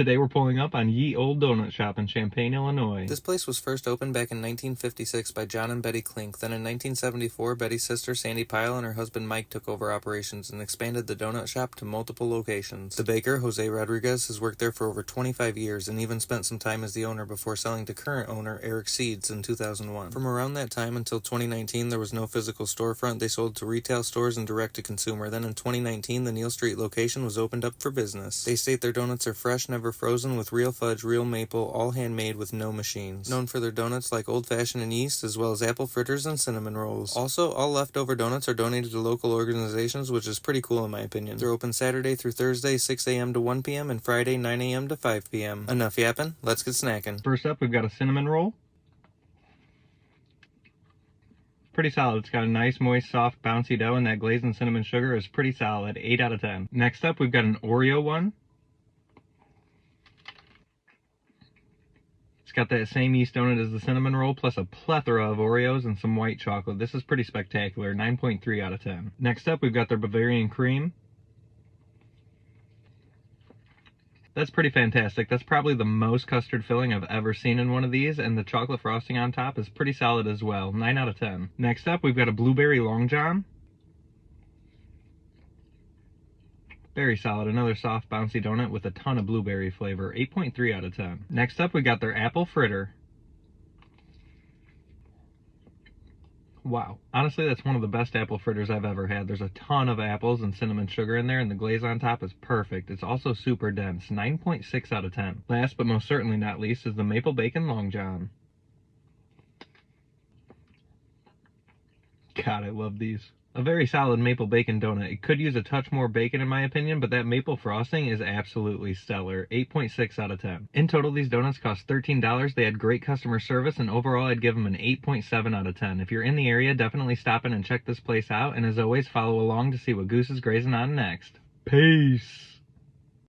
Today we're pulling up on Ye Old Donut Shop in Champaign, Illinois. This place was first opened back in 1956 by John and Betty Klink. Then in 1974, Betty's sister Sandy Pyle and her husband Mike took over operations and expanded the donut shop to multiple locations. The baker, Jose Rodriguez, has worked there for over 25 years and even spent some time as the owner before selling to current owner Eric Seeds in 2001. From around that time until 2019, there was no physical storefront. They sold to retail stores and direct-to-consumer. Then in 2019, the Neal Street location was opened up for business. They state their donuts are fresh, never frozen, with real fudge, real maple, all handmade with no machines. Known for their donuts like old-fashioned and yeast, as well as apple fritters and cinnamon rolls. Also, all leftover donuts are donated to local organizations, which is pretty cool in my opinion. They're open Saturday through Thursday, 6 a.m. to 1 p.m. and Friday, 9 a.m. to 5 p.m. Enough yapping, let's get snacking. First up, we've got a cinnamon roll. Pretty solid. It's got a nice, moist, soft, bouncy dough, and that glaze and cinnamon sugar is pretty solid. 8 out of 10. Next up, we've got an Oreo one. It's got that same yeast donut as the cinnamon roll, plus a plethora of Oreos and some white chocolate. This is pretty spectacular. 9.3 out of 10. Next up, we've got their Bavarian cream. That's pretty fantastic. That's probably the most custard filling I've ever seen in one of these, and the chocolate frosting on top is pretty solid as well. 9 out of 10. Next up, we've got a blueberry long john. Very solid. Another soft, bouncy donut with a ton of blueberry flavor. 8.3 out of 10. Next up, we got their apple fritter. Wow. Honestly, that's one of the best apple fritters I've ever had. There's a ton of apples and cinnamon sugar in there, and the glaze on top is perfect. It's also super dense. 9.6 out of 10. Last, but most certainly not least, is the maple bacon long john. God, I love these. A very solid maple bacon donut. It could use a touch more bacon in my opinion, but that maple frosting is absolutely stellar. 8.6 out of 10. In total, these donuts cost $13. They had great customer service, and overall I'd give them an 8.7 out of 10. If you're in the area, definitely stop in and check this place out, and as always, follow along to see what Goose is grazing on next. Peace!